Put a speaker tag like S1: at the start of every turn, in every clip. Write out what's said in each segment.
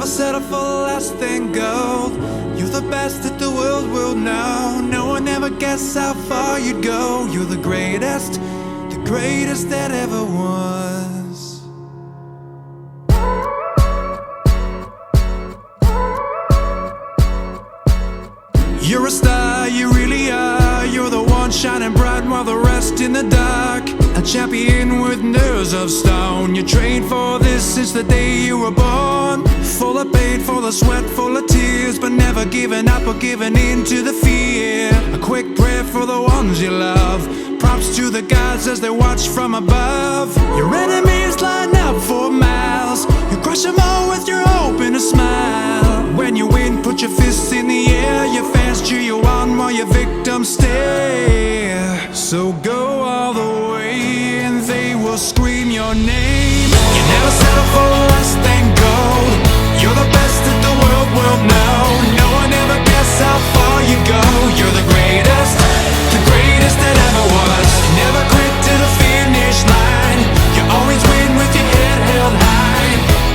S1: never settle for less than gold. You're the best that the world will know. No one ever guessed how far you'd go. You're the greatest that ever was. You're a star, you really are. You're the one shining bright while the rest in the dark. A champion with nerves of stone. You trained for this since the day you were born. Full of pain, full of sweat, full of tears, but never giving up or giving in to the fear. A quick prayer for the ones you love. Props to the gods as they watch from above. Your enemies line up for miles. You crush them all with your hope and a smile. When you win, put your fists in the air. Your fans cheer you on while your victims stare. So go all the way and they will scream your name. You never settle for less than gold. You're the best that the world will know. No one ever guessed how far you go. You're the greatest that ever was. You never quit to the finish line. You always win with your head held high.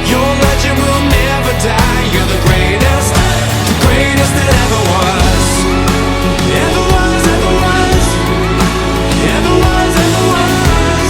S1: Your legend will never die. You're the greatest that ever was. Ever was, ever was. Ever was, ever was.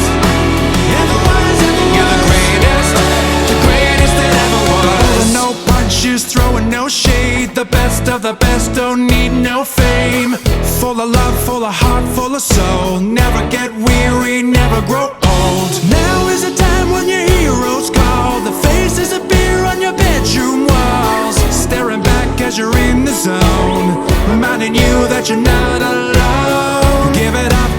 S1: Ever was, ever was. You're the greatest that ever was. No punches, throwing no shade. The best of the best, don't need no fame. Full of love, full of heart, full of soul. Never get weary, never grow old. Now is the time when your heroes call. The faces appear on your bedroom walls. Staring back as you're in the zone, reminding you that you're not alone. Give it up,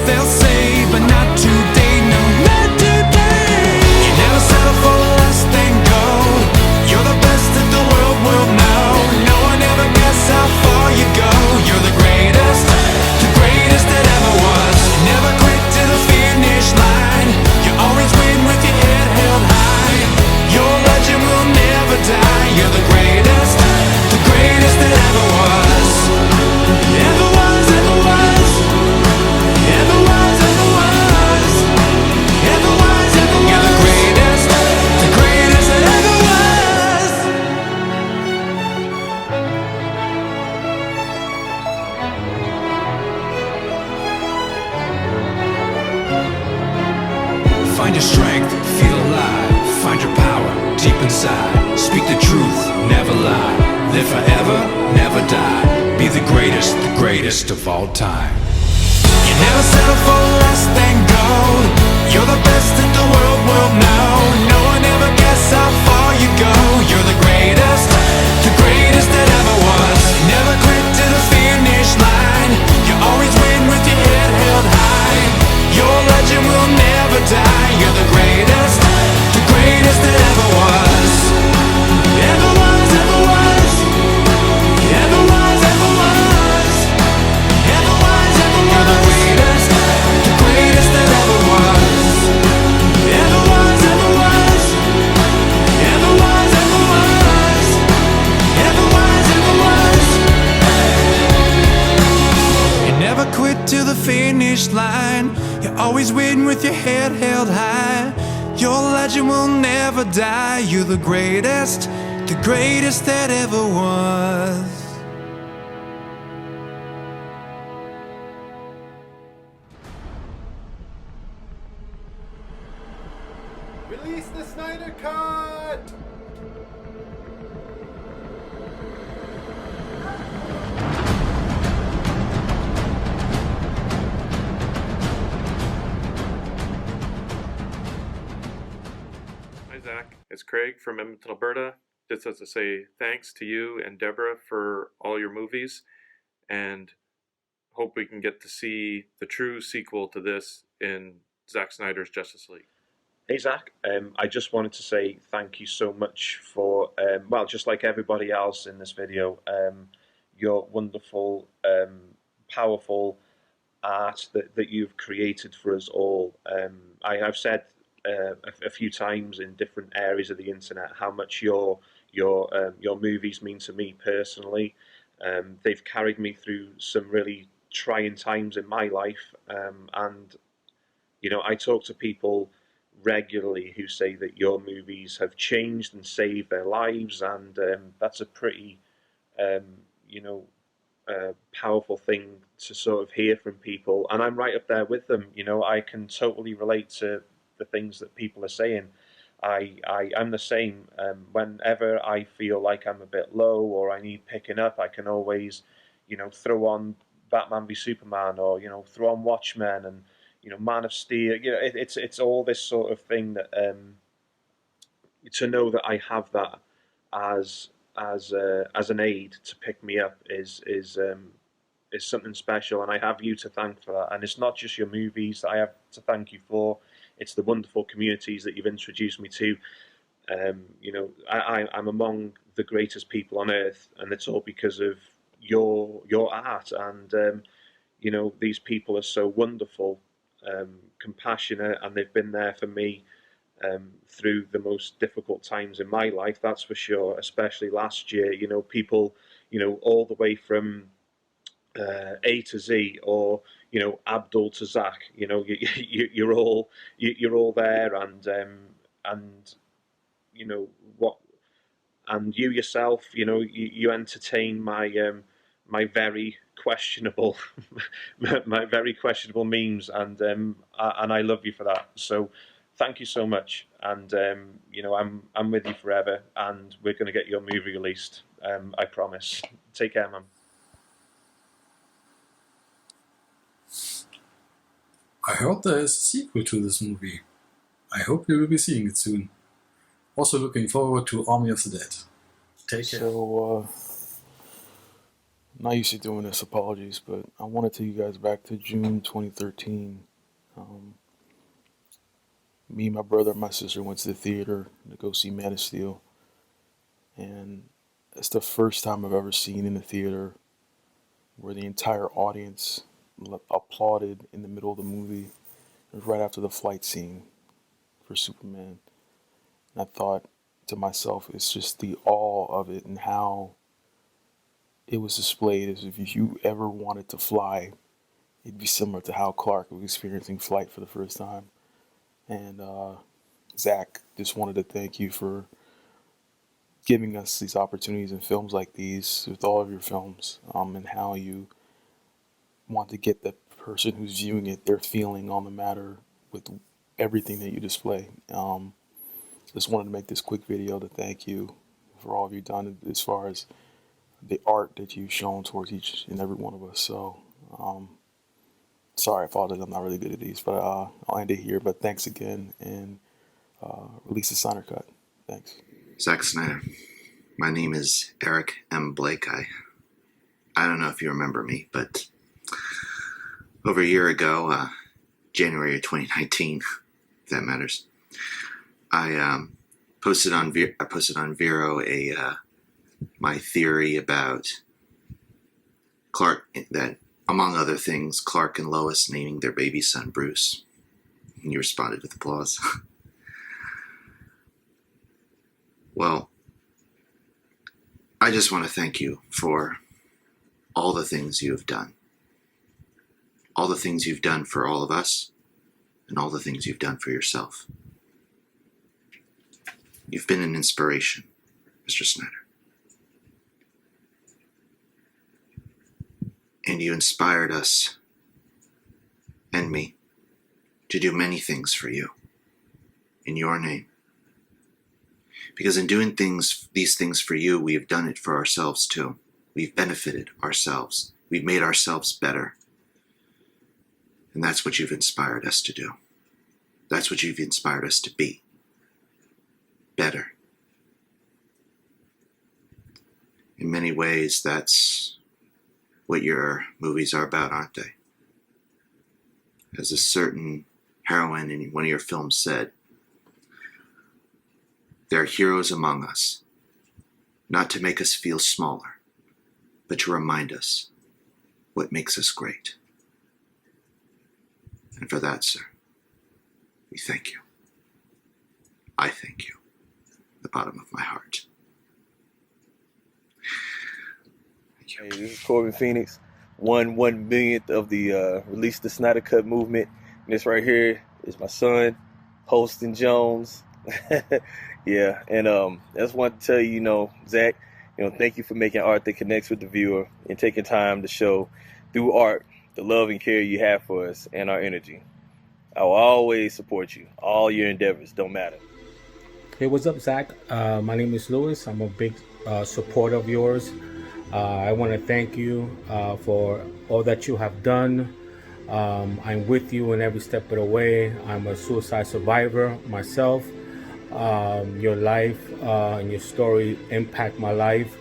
S1: they'll say, but not today, no, not today. You never settle for less than gold. You're the best that the world will know. No one ever guessed how far you go. You're the greatest that ever was. You never quit to the finish line. You always win with your head held high. Your legend will never die. You're the greatest that ever was. Ever was, ever was. Ever was, ever was. Ever was, ever was. You're the greatest that ever was. Find your strength, feel alive. Find your power deep inside. Speak the truth, never lie. Live forever, never die. Be the greatest of all time. You never settle for less than gold. You're the best that the world will know. No one ever guessed how far you go. You're the greatest that ever was. You never quit to the finish line. You always win with your head held high. Your legend will never die. You're the greatest that ever was. Ever was, ever was. Ever was, ever was. Ever was, ever was. You're the greatest that ever was. Ever was, ever was. Ever was, ever was. Ever was, ever was. You never quit to the finish line. You always win with your head held high. Your legend will never die. You're the greatest that ever was.
S2: Release the Snyder Cut!
S3: Hi Zach, it's Craig from Edmonton, Alberta. Just as to say thanks to you and Deborah for all your movies, and hope we can get to see the true sequel to this in Zack Snyder's Justice League.
S4: Hey Zach, I just wanted to say thank you so much for, well, just like everybody else in this video, your wonderful, powerful art that you've created for us all. I've said a few times in different areas of the internet how much your movies mean to me personally. They've carried me through some really trying times in my life, and you know, I talk to people regularly who say that your movies have changed and saved their lives, and that's a pretty, um, you know, powerful thing to sort of hear from people. And I'm right up there with them. You know, I can totally relate to the things that people are saying. I'm the same. Whenever I feel like I'm a bit low or I need picking up, I can always, you know, throw on Batman v Superman, or, you know, throw on Watchmen, and, you know, Man of Steel. You know, it's all this sort of thing that to know that I have that as as an aid to pick me up is something special, and I have you to thank for that. And it's not just your movies that I have to thank you for; it's the wonderful communities that you've introduced me to. You know, I'm among the greatest people on earth, and it's all because of your art. And you know, these people are so wonderful, compassionate, and they've been there for me through the most difficult times in my life. That's for sure. Especially last year, you know, people, you know, all the way from A to Z, or, you know, Abdul to Zack. You know, you're all there, and you know what, and you yourself, you know, you entertain my my very questionable my very questionable memes, and I love you for that. So thank you so much, and you know, I'm with you forever, and we're going to get your movie released. I promise. Take care, man.
S5: I heard there is a sequel to this movie. I hope you will be seeing it soon. Also looking forward to Army of the Dead. Take care.
S6: So, not used to doing this, apologies, but I want to take you guys back to June 2013. Me, my brother, and my sister went to the theater to go see Man of Steel. And it's the first time I've ever seen in the theater where the entire audience applauded in the middle of the movie. It was right after the flight scene for Superman. And I thought to myself, it's just the awe of it and how it was displayed as if you ever wanted to fly, it'd be similar to how Clark was experiencing flight for the first time. And Zack, just wanted to thank you for giving us these opportunities in films like these, with all of your films, and how you want to get the person who's viewing it their feeling on the matter with everything that you display. Just wanted to make this quick video to thank you for all you've done as far as the art that you've shown towards each and every one of us. So, sorry, I apologize, I'm not really good at these, but I'll end it here. But thanks again, and release the Snyder Cut. Thanks.
S7: Zack Snyder. My name is Eric M. Blake. I don't know if you remember me, but over a year ago, January of 2019, if that matters, I posted on Vero my theory about Clark, that among other things, Clark and Lois naming their baby son Bruce. And you responded with applause. Well, I just want to thank you for all the things you have done. All the things you've done for all of us, and all the things you've done for yourself. You've been an inspiration, Mr. Snyder. And you inspired us and me to do many things for you in your name. Because in doing these things for you, we have done it for ourselves too. We've benefited ourselves. We've made ourselves better. And that's what you've inspired us to do. That's what you've inspired us to be. Better. In many ways, that's what your movies are about, aren't they? As a certain heroine in one of your films said, there are heroes among us, not to make us feel smaller, but to remind us what makes us great. And for that, sir, we thank you. I thank you, from the bottom of my heart.
S8: Hey, this is Corbin Phoenix, 1/1 millionth of the Release the Snyder Cut movement. And this right here is my son, hosting Jones. Yeah, and I just want to tell you, Zach, thank you for making art that connects with the viewer and taking time to show through art the love and care you have for us and our energy. I will always support you. All your endeavors don't matter.
S9: Hey, what's up, Zach? My name is Louis. I'm a big supporter of yours. I want to thank you for all that you have done. I'm with you in every step of the way. I'm a suicide survivor myself. Your life and your story impact my life.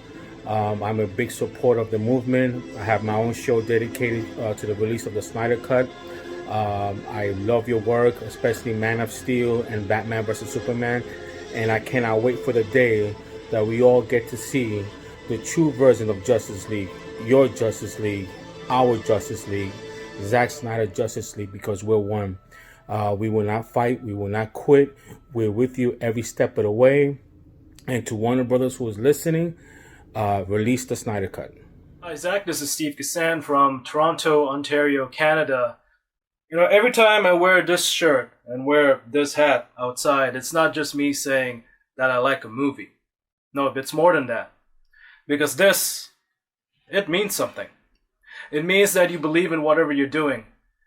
S9: I'm a big supporter of the movement. I have my own show dedicated to the release of the Snyder Cut. I love your work, especially Man of Steel and Batman vs. Superman. And I cannot wait for the day that we all get to see the true version of Justice League, your Justice League, our Justice League, Zack Snyder Justice League, because we're one. We will not fight. We will not quit. We're with you every step of the way. And to Warner Brothers who is listening, release the Snyder Cut.
S10: Hi, Zach. This is Steve Kassan from Toronto, Ontario, Canada. Every time I wear this shirt and wear this hat outside, it's not just me saying that I like a movie. No, it's more than that. Because it means something. It means that you believe in whatever you're doing.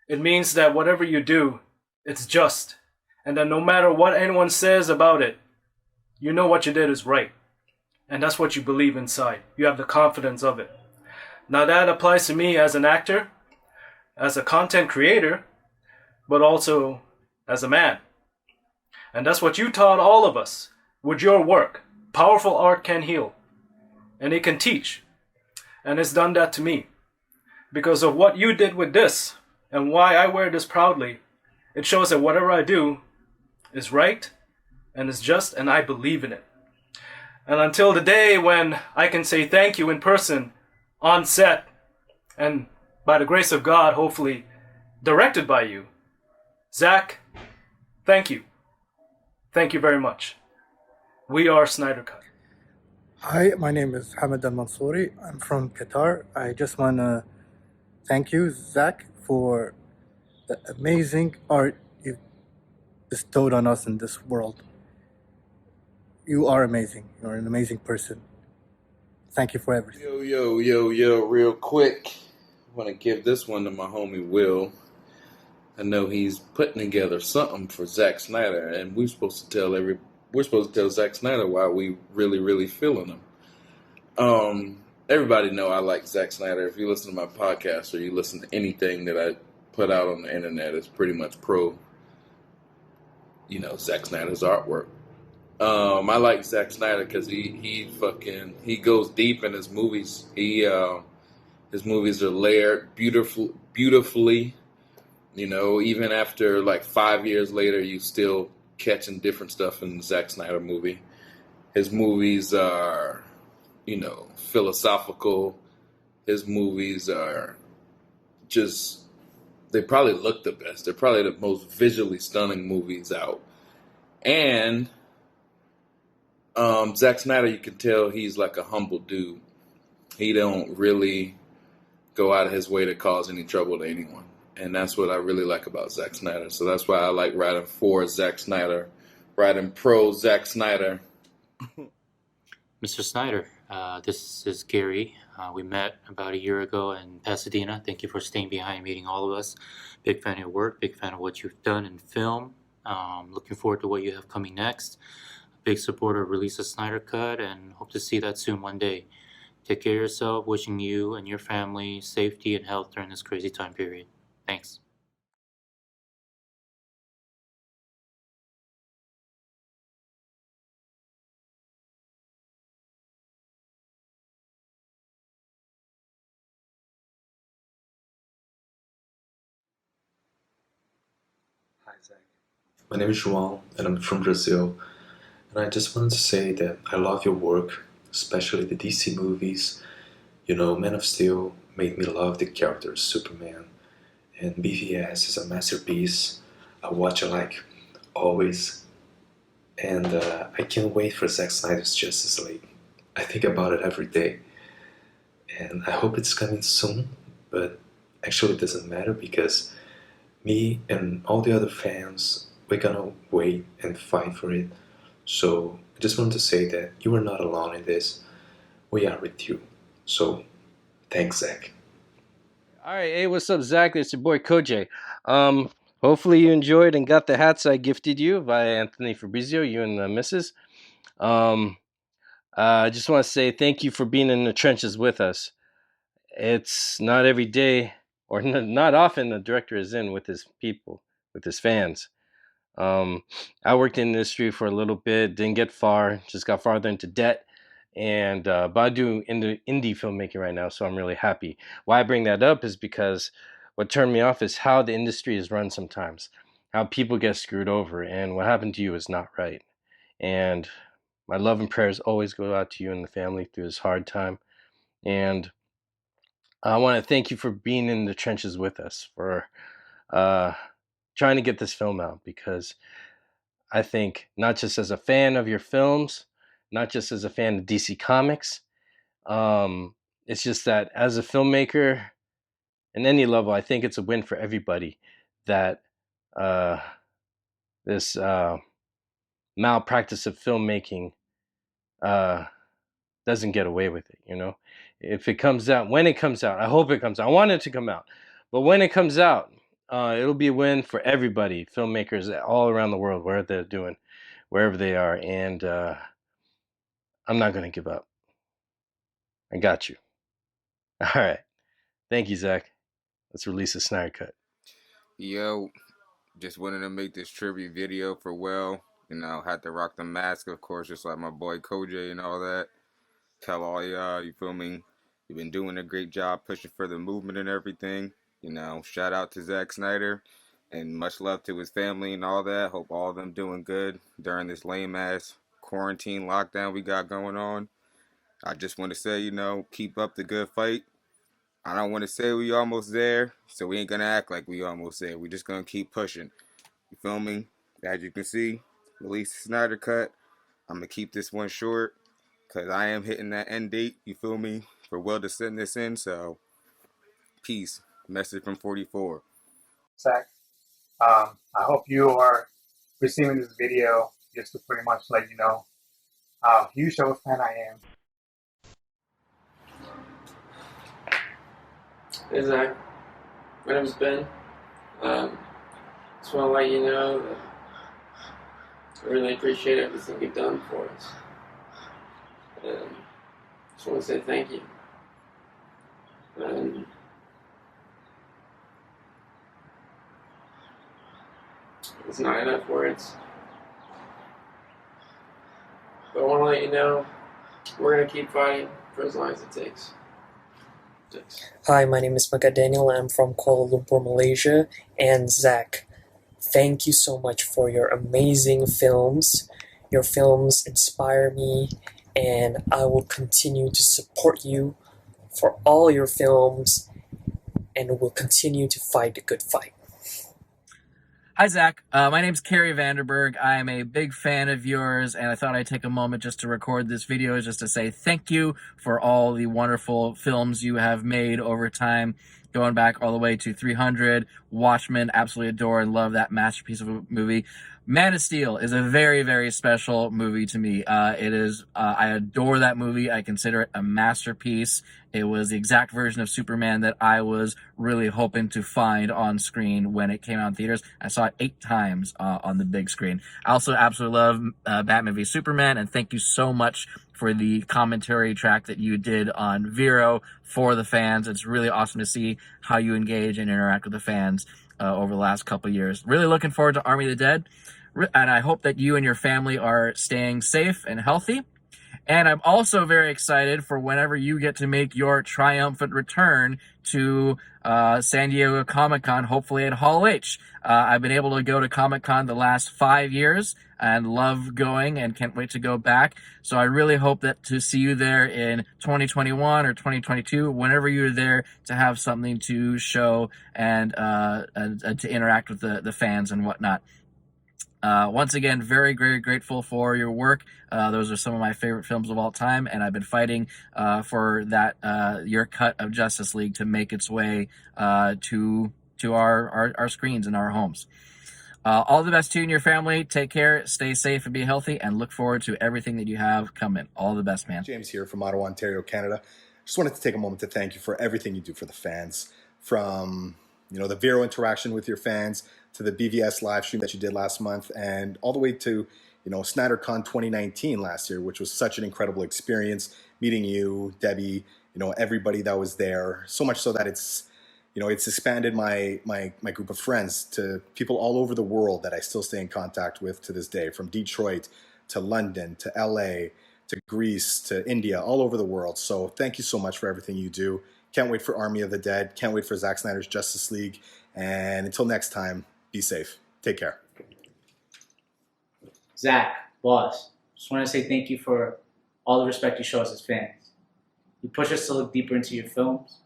S10: It means that whatever you do, it's just. And that no matter what anyone says about it, you know what you did is right. And that's what you believe inside. You have the confidence of it. Now that applies to me as an actor, as a content creator, but also as a man. And that's what you taught all of us with your work. Powerful art can heal. And it can teach. And it's done that to me. Because of what you did with this, and why I wear this proudly, it shows that whatever I do is right, and is just, and I believe in it. And until the day when I can say thank you in person, on set, and by the grace of God, hopefully, directed by you, Zach, thank you. Thank you very much. We are Snyder Cut.
S11: Hi, my name is Hamid Al Mansouri. I'm from Qatar. I just want to thank you, Zach, for the amazing art you've bestowed on us in this world. You are amazing. You're an amazing person. Thank you for everything.
S12: Yo, real quick. I want to give this one to my homie Will. I know he's putting together something for Zack Snyder, and we're supposed to tell Zack Snyder why we really feeling him. Everybody know I like Zack Snyder. If you listen to my podcast or you listen to anything that I put out on the internet, it's pretty much pro, Zack Snyder's artwork. I like Zack Snyder because he goes deep in his movies. His movies are layered beautifully. Even after like 5 years later, you still catching different stuff in the Zack Snyder movie. His movies are, philosophical. His movies are they probably look the best. They're probably the most visually stunning movies out. And Zack Snyder, you can tell he's like a humble dude. He don't really go out of his way to cause any trouble to anyone. And that's what I really like about Zack Snyder. So that's why I like writing for Zack Snyder, writing pro Zack Snyder.
S13: Mr. Snyder, this is Gary. We met about a year ago in Pasadena. Thank you for staying behind, meeting all of us. Big fan of your work, big fan of what you've done in film. Looking forward to what you have coming next. Big supporter of release of Snyder Cut, and hope to see that soon one day. Take care of yourself. Wishing you and your family safety and health during this crazy time period. Thanks.
S14: Hi, Zach. My name is João, and I'm from Brazil. And I just wanted to say that I love your work, especially the DC movies. Man of Steel made me love the character Superman. And BVS is a masterpiece. I watch it like always. And I can't wait for Zack Snyder's Justice League. I think about it every day. And I hope it's coming soon, but actually it doesn't matter because me and all the other fans we're gonna wait and fight for it. So I just want to say that you are not alone in this. We are with you. So thanks, Zach.
S15: All right, hey, what's up, Zach? It's your boy Koj. Hopefully you enjoyed and got the hats I gifted you by Anthony Fabrizio, you and the missus. I just want to say thank you for being in the trenches with us. It's not every day, or not often, the director is in with his people, with his fans. I worked in the industry for a little bit, didn't get far, just got farther into debt. And but I do indie filmmaking right now, so I'm really happy. Why I bring that up is because what turned me off is how the industry is run sometimes, how people get screwed over, and what happened to you is not right. And my love and prayers always go out to you and the family through this hard time. And I want to thank you for being in the trenches with us, for uh, trying to get this film out, because I think not just as a fan of your films, not just as a fan of DC Comics, it's just that as a filmmaker, in any level, I think it's a win for everybody that uh, this malpractice of filmmaking doesn't get away with it. If it comes out, when it comes out, I hope it comes out. I want it to come out, but when it comes out, it'll be a win for everybody, filmmakers all around the world, wherever they're doing, wherever they are, and I'm not gonna give up. I got you. All right, thank you, Zach. Let's release a Snyder cut.
S16: Yo, just wanted to make this tribute video for Will. Had to rock the mask, of course, just like my boy Koj and all that. Tell all y'all, you feel me? You've been doing a great job pushing for the movement and everything. Shout out to Zack Snyder and much love to his family and all that. Hope all of them doing good during this lame ass quarantine lockdown we got going on. I just want to say, keep up the good fight. I don't want to say we almost there, so we ain't gonna act like we almost there. We just gonna keep pushing. You feel me? As you can see, release the Snyder cut. I'm gonna keep this one short because I am hitting that end date. You feel me? For Will to send this in. So, peace. Message from 44.
S17: Zack, I hope you are receiving this video just to pretty much let you know how huge of a fan I am.
S18: Hey Zach, my name is Ben. Just want to let you know that I really appreciate everything you've done for us. And just want to say thank you. And it's not enough words. But I want to let you know we're going to keep fighting for as long as it takes.
S19: Hi, my name is Maka Daniel. I'm from Kuala Lumpur, Malaysia. And Zach, thank you so much for your amazing films. Your films inspire me, and I will continue to support you for all your films, and will continue to fight the good fight.
S20: Hi, Zach. My name's Carrie Vanderberg. I am a big fan of yours, and I thought I'd take a moment just to record this video just to say thank you for all the wonderful films you have made over time, going back all the way to 300, Watchmen, absolutely adore and love that masterpiece of a movie. Man of Steel is a very, very special movie to me. I adore that movie. I consider it a masterpiece. It was the exact version of Superman that I was really hoping to find on screen when it came out in theaters. I saw it 8 times on the big screen. I also absolutely love Batman v Superman, and thank you so much for the commentary track that you did on Vero for the fans. It's really awesome to see how you engage and interact with the fans over the last couple years. Really looking forward to Army of the Dead, and I hope that you and your family are staying safe and healthy. And I'm also very excited for whenever you get to make your triumphant return to San Diego Comic-Con, hopefully at Hall H. I've been able to go to Comic-Con the last 5 years and love going and can't wait to go back. So I really hope that to see you there in 2021 or 2022, whenever you're there, to have something to show and to interact with the fans and whatnot. Once again, very, very grateful for your work. Those are some of my favorite films of all time, and I've been fighting for that your cut of Justice League to make its way to our screens and our homes. All the best to you and your family. Take care, stay safe, and be healthy, and look forward to everything that you have coming. All the best, man.
S2: James here from Ottawa, Ontario, Canada. Just wanted to take a moment to thank you for everything you do for the fans. From the Vero interaction with your fans to the BVS live stream that you did last month, and all the way to SnyderCon 2019 last year, which was such an incredible experience. Meeting you, Debbie, everybody that was there. So much so that it's expanded my group of friends to people all over the world that I still stay in contact with to this day, from Detroit to London to LA to Greece to India, all over the world. So thank you so much for everything you do. Can't wait for Army of the Dead. Can't wait for Zack Snyder's Justice League. And until next time, be safe. Take care.
S21: Zack, boss, just want to say thank you for all the respect you show us as fans. You push us to look deeper into your films.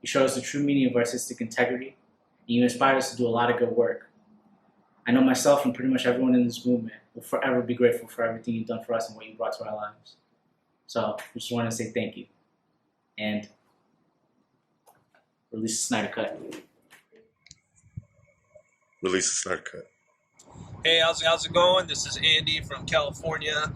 S21: You show us the true meaning of artistic integrity, and you inspire us to do a lot of good work. I know myself and pretty much everyone in this movement will forever be grateful for everything you've done for us and what you brought to our lives. So we just want to say thank you. And release the Snyder Cut.
S2: Release the Snyder Cut.
S22: Hey, how's it going? This is Andy from California.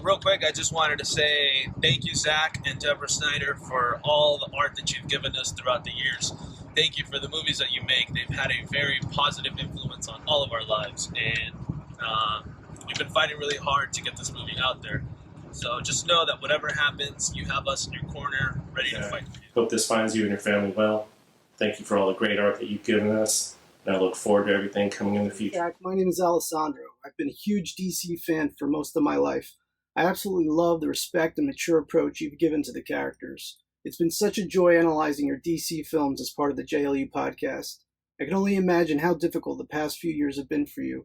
S22: Real quick, I just wanted to say thank you, Zack and Deborah Snyder, for all the art that you've given us throughout the years. Thank you for the movies that you make. They've had a very positive influence on all of our lives, and you've been fighting really hard to get this movie out there. So just know that whatever happens, you have us in your corner, ready to fight.
S23: Hope this finds you and your family well. Thank you for all the great art that you've given us, and I look forward to everything coming in the future.
S24: Jack, my name is Alessandro. I've been a huge DC fan for most of my life. I absolutely love the respect and mature approach you've given to the characters. It's been such a joy analyzing your DC films as part of the JLU podcast. I can only imagine how difficult the past few years have been for you.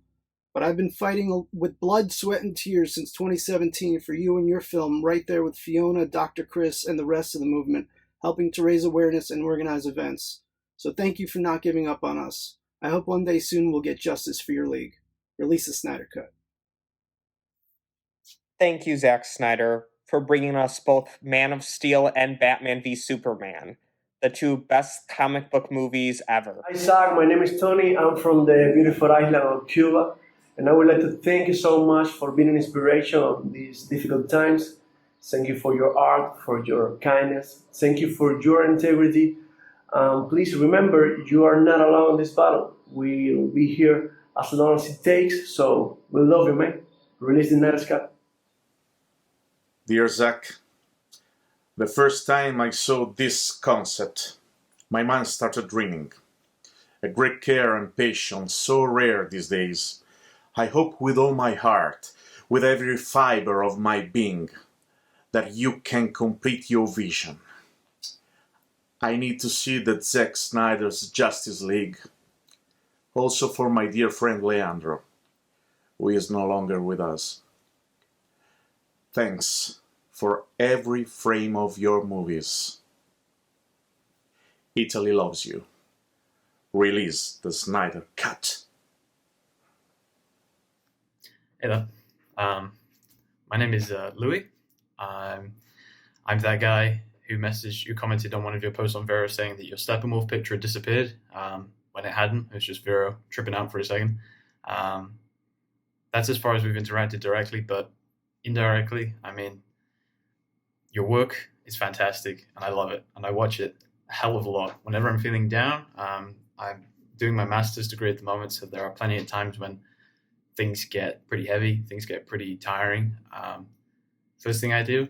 S24: But I've been fighting with blood, sweat, and tears since 2017 for you and your film, right there with Fiona, Dr. Chris, and the rest of the movement, helping to raise awareness and organize events. So thank you for not giving up on us. I hope one day soon we'll get justice for your league. Release the Snyder Cut.
S25: Thank you, Zack Snyder, for bringing us both Man of Steel and Batman v Superman, the two best comic book movies ever.
S26: Hi, Zack. My name is Tony. I'm from the beautiful island of Cuba, and I would like to thank you so much for being an inspiration on these difficult times. Thank you for your art, for your kindness. Thank you for your integrity. Please remember, you are not alone in this battle. We'll be here as long as it takes, so we love you, man. Release the Snyder Cut.
S27: Dear Zack, the first time I saw this concept, my mind started dreaming. A great care and patience, so rare these days. I hope with all my heart, with every fiber of my being, that you can complete your vision. I need to see that Zack Snyder's Justice League. Also for my dear friend Leandro, who is no longer with us. Thanks for every frame of your movies. Italy loves you. Release the Snyder Cut.
S28: Hey there. My name is Louis. I'm that guy who commented on one of your posts on Vero saying that your Steppenwolf picture had disappeared when it hadn't. It was just Vero tripping out for a second. That's as far as we've interacted directly, but indirectly, I mean, your work is fantastic, and I love it, and I watch it a hell of a lot. Whenever I'm feeling down, I'm doing my master's degree at the moment, so there are plenty of times when things get pretty heavy, things get pretty tiring. First thing I do,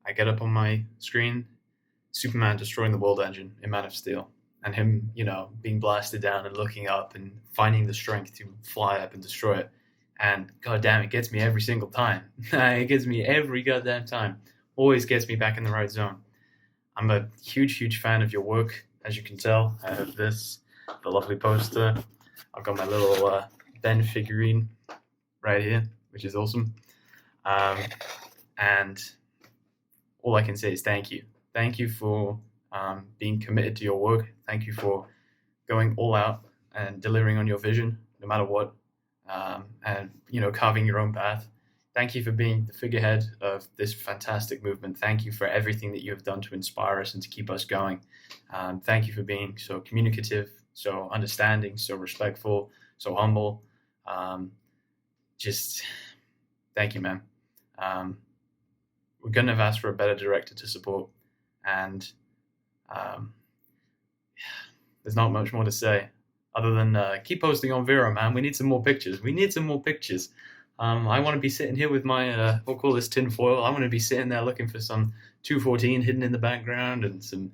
S28: I get up on my screen, Superman destroying the world engine in Man of Steel, and him, being blasted down and looking up and finding the strength to fly up and destroy it. And goddamn, it gets me every single time. It gets me every goddamn time. Always gets me back in the right zone. I'm a huge, huge fan of your work, as you can tell. I have this, the lovely poster. I've got my little Ben figurine right here, which is awesome. And all I can say is thank you. Thank you for being committed to your work. Thank you for going all out and delivering on your vision, no matter what. And carving your own path. Thank you for being the figurehead of this fantastic movement. Thank you for everything that you have done to inspire us and to keep us going. Thank you for being so communicative, so understanding, so respectful, so humble. Just thank you, man. We couldn't have asked for a better director to support, and there's not much more to say other than keep posting on Vero, man. We need some more pictures. I want to be sitting here with my, we'll call this tin foil. I want to be sitting there looking for some 214 hidden in the background and some,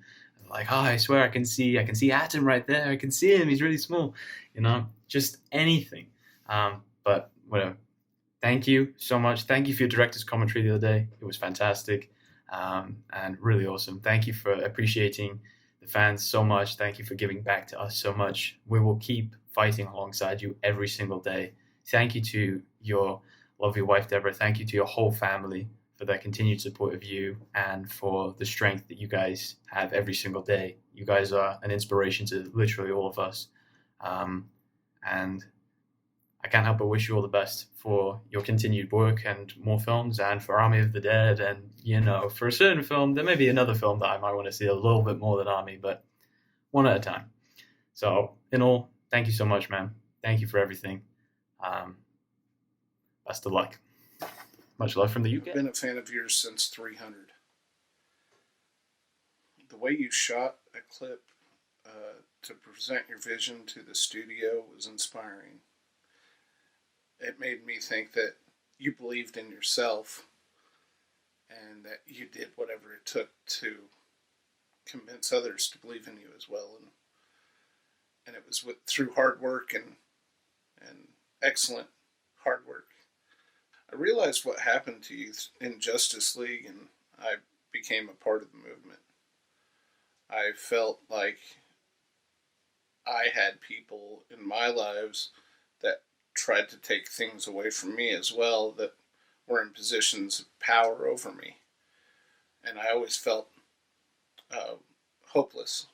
S28: like, oh, I swear I can see Atom right there. I can see him. He's really small, just anything. But whatever. Thank you so much. Thank you for your director's commentary the other day. It was fantastic and really awesome. Thank you for appreciating the fans so much. Thank you for giving back to us so much. We will keep fighting alongside you every single day. Thank you to your lovely wife, Deborah. Thank you to your whole family for their continued support of you and for the strength that you guys have every single day. You guys are an inspiration to literally all of us. And I can't help but wish you all the best for your continued work and more films, and for Army of the Dead. And, for a certain film, there may be another film that I might want to see a little bit more than Army, but one at a time. So, in all, thank you so much, man. Thank you for everything. Best of luck. Much love from the UK.
S1: I've been a fan of yours since 300. The way you shot a clip to present your vision to the studio was inspiring. It made me think that you believed in yourself and that you did whatever it took to convince others to believe in you as well. And it was through hard work and excellent hard work. I realized what happened to you in Justice League, and I became a part of the movement. I felt like I had people in my lives that tried to take things away from me as well, that were in positions of power over me. And I always felt hopeless,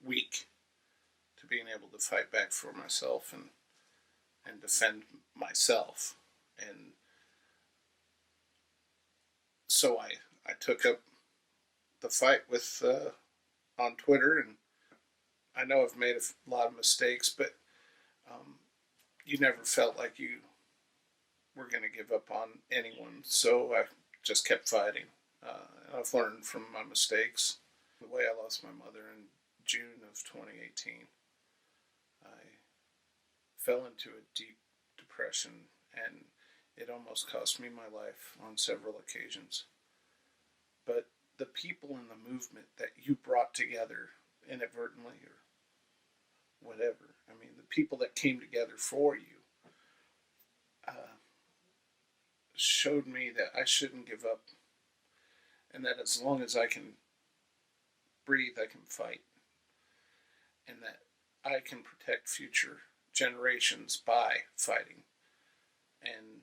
S1: weak to being able to fight back for myself and defend myself. And so I took up the fight with on Twitter, and I know I've made a lot of mistakes, but you never felt like you were going to give up on anyone, so I just kept fighting. And I've learned from my mistakes. The way I lost my mother in June of 2018, I fell into a deep depression, and it almost cost me my life on several occasions. But the people in the movement that you brought together inadvertently or whatever, the people that came together for you, showed me that I shouldn't give up, and that as long as I can breathe, I can fight, and that I can protect future generations by fighting, and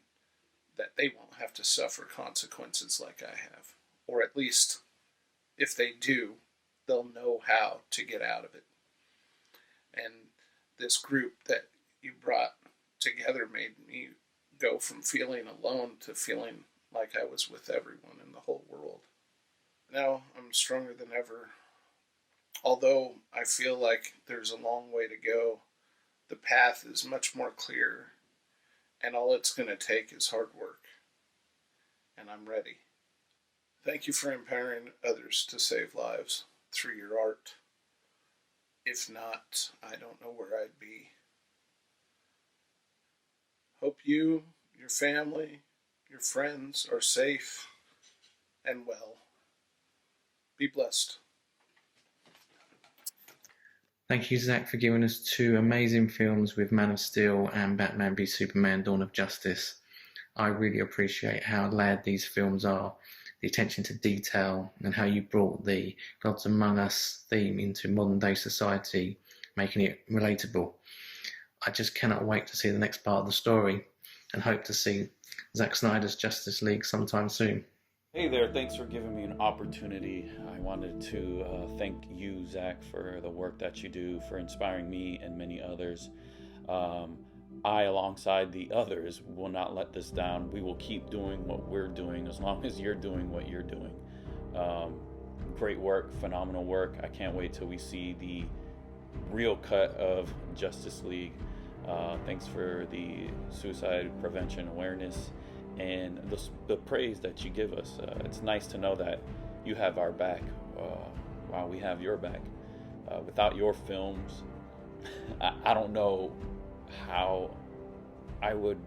S1: that they won't have to suffer consequences like I have. Or at least, if they do, they'll know how to get out of it. And this group that you brought together made me go from feeling alone to feeling like I was with everyone in the whole world. Now I'm stronger than ever. Although I feel like there's a long way to go, the path is much more clear, and all it's going to take is hard work. And I'm ready. Thank you for empowering others to save lives through your art. If not, I don't know where I'd be. Hope you, your family, your friends are safe and well. Be blessed.
S3: Thank you, Zack, for giving us two amazing films with Man of Steel and Batman v Superman: Dawn of Justice. I really appreciate how layered these films are, the attention to detail, and how you brought the Gods Among Us theme into modern day society, making it relatable. I just cannot wait to see the next part of the story and hope to see Zack Snyder's Justice League sometime soon.
S4: Hey there, thanks for giving me an opportunity. I wanted to thank you, Zack, for the work that you do, for inspiring me and many others. I, alongside the others, will not let this down. We will keep doing what we're doing as long as you're doing what you're doing. Great work, phenomenal work. I can't wait till we see the real cut of Justice League. Thanks for the suicide prevention awareness and the praise that you give us. It's nice to know that you have our back while we have your back. Without your films, I don't know how I would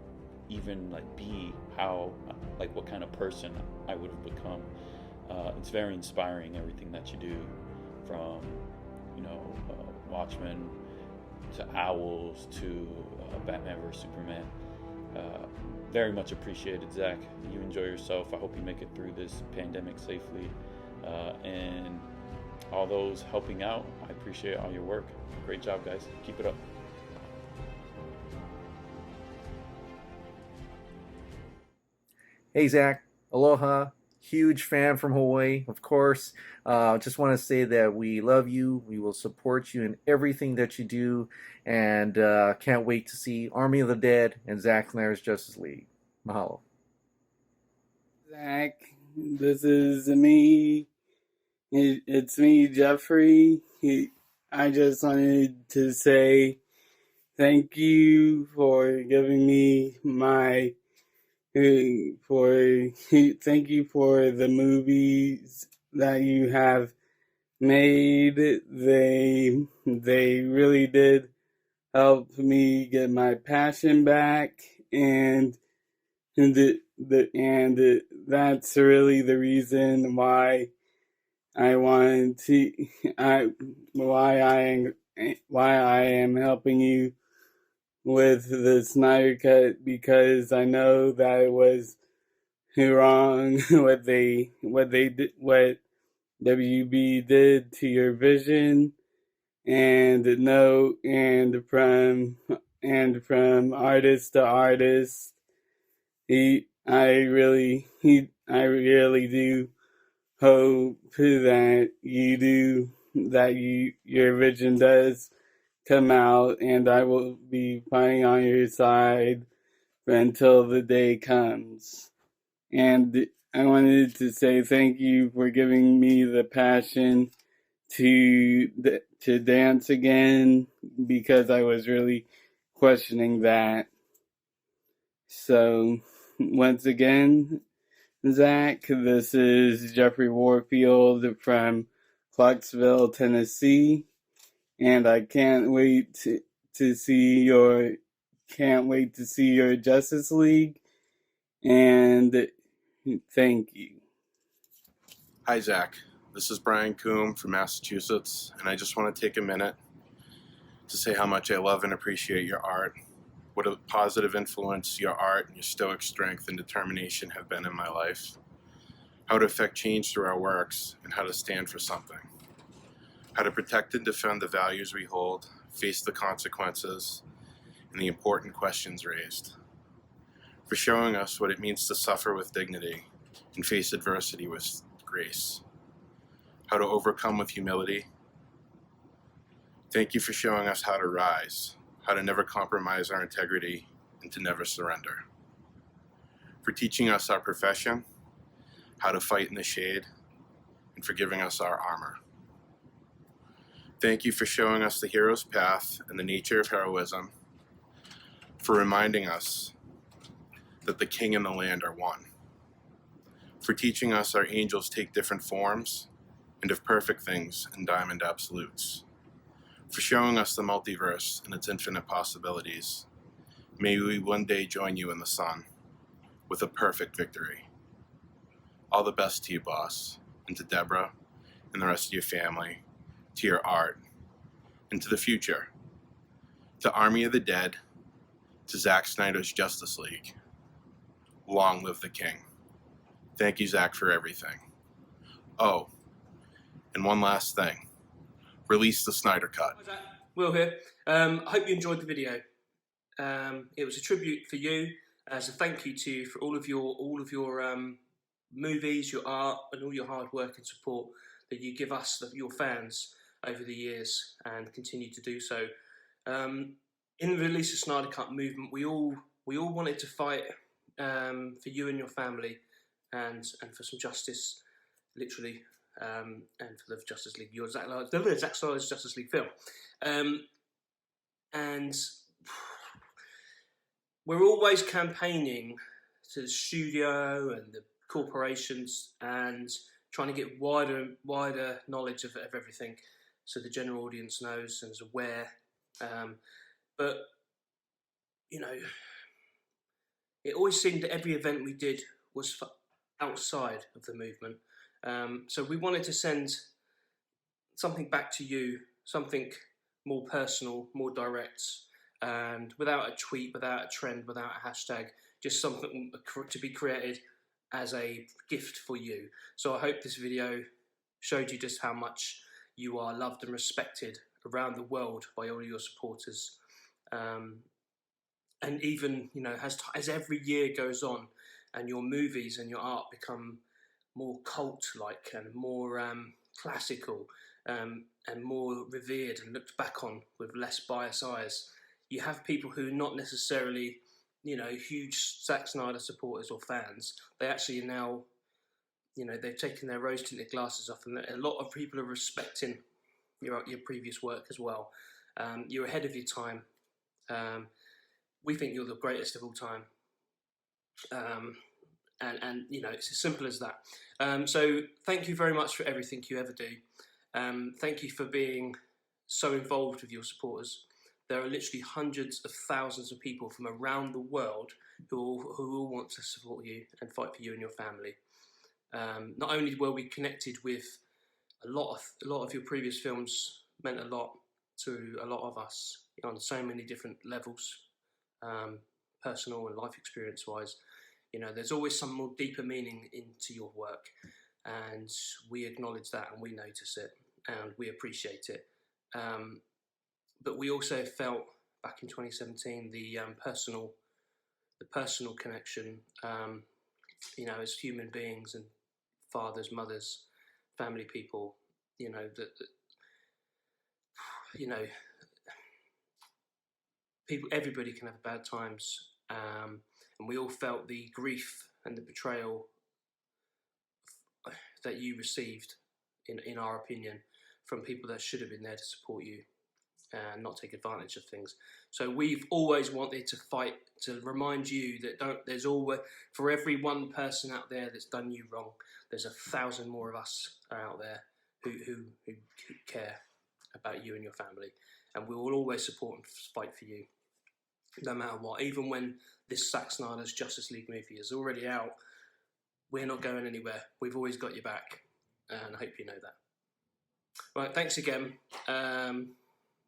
S4: even be what kind of person I would have become. It's very inspiring, everything that you do, from Watchmen to Owls to Batman vs Superman. Very much appreciated, Zach. You enjoy yourself. I hope you make it through this pandemic safely. And all those helping out, I appreciate all your work. Great job, guys. Keep it up.
S5: Hey, Zach. Aloha. Huge fan from Hawaii, of course. Just want to say that we love you. We will support you in everything that you do. And can't wait to see Army of the Dead and Zack Snyder's Justice League. Mahalo.
S6: Zach, this is me. It's me, Jeffrey. I just wanted to say thank you for giving me my thank you for the movies that you have made. They really did help me get my passion back, and that's really the reason why I wanted to why I am helping you with the Snyder Cut, because I know that it was wrong what WB did to your vision, and from artist to artist, I really do hope that your vision does come out, and I will be fighting on your side until the day comes. And I wanted to say thank you for giving me the passion to dance again, because I was really questioning that. So once again, Zach, this is Jeffrey Warfield from Clarksville, Tennessee, and I can't wait to see your Justice League, and thank you.
S7: Hi, Zach. This is Brian Coombe from Massachusetts, and I just want to take a minute to say how much I love and appreciate your art, what a positive influence your art and your stoic strength and determination have been in my life, how to affect change through our works, and how to stand for something, how to protect and defend the values we hold, face the consequences, and the important questions raised, for showing us what it means to suffer with dignity and face adversity with grace, how to overcome with humility. Thank you for showing us how to rise, how to never compromise our integrity, and to never surrender. For teaching us our profession, how to fight in the shade, and for giving us our armor. Thank you for showing us the hero's path and the nature of heroism, for reminding us that the king and the land are one, for teaching us our angels take different forms and of perfect things and diamond absolutes, for showing us the multiverse and its infinite possibilities. May we one day join you in the sun with a perfect victory. All the best to you, boss, and to Deborah and the rest of your family, to your art, and to the future, to Army of the Dead, to Zack Snyder's Justice League. Long live the king. Thank you, Zach, for everything. Oh, and one last thing. Release the Snyder Cut.
S8: Will here. I hope you enjoyed the video. It was a tribute for you, as a thank you to you for all of your movies, your art, and all your hard work and support that you give us, your fans, over the years, and continue to do so. In the Release the Snyder Cut movement, we all wanted to fight for you and your family, and for some justice, literally, and for the Justice League, Zack Snyder's Justice League film. And we're always campaigning to the studio and the corporations and trying to get wider knowledge of everything, so the general audience knows and is aware. But you know, it always seemed that every event we did was outside of the movement. So we wanted to send something back to you, something more personal, more direct, and without a tweet, without a trend, without a hashtag, just something to be created as a gift for you. So I hope this video showed you just how much you are loved and respected around the world by all your supporters. And even, you know, as every year goes on and your movies and your art become more cult-like and more classical and more revered and looked back on with less biased eyes, you have people who are not necessarily, you know, huge Zack Snyder supporters or fans. They actually now, you know, they've taken their rose-tinted glasses off, and a lot of people are respecting your previous work as well. You're ahead of your time. We think you're the greatest of all time. And you know, it's as simple as that. So thank you very much for everything you ever do. Thank you for being so involved with your supporters. There are literally hundreds of thousands of people from around the world who all want to support you and fight for you and your family. Not only were we connected with a lot of your previous films, meant a lot to a lot of us on so many different levels, personal and life experience wise. You know, there's always some more deeper meaning into your work, and we acknowledge that and we notice it and we appreciate it. But we also felt back in 2017 the personal connection. You know, as human beings and fathers, mothers, family people, you know, that you know, everybody can have bad times, and we all felt the grief and the betrayal that you received, in our opinion, from people that should have been there to support you and not take advantage of things. So we've always wanted to fight to remind you that there's always, for every one person out there that's done you wrong, there's 1,000 more of us out there who care about you and your family, and we will always support and fight for you, no matter what. Even when this Zack Snyder's Justice League movie is already out, we're not going anywhere. We've always got your back, and I hope you know that. Right, thanks again.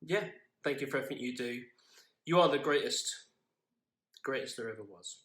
S8: Yeah, thank you for everything you do. You are the greatest there ever was.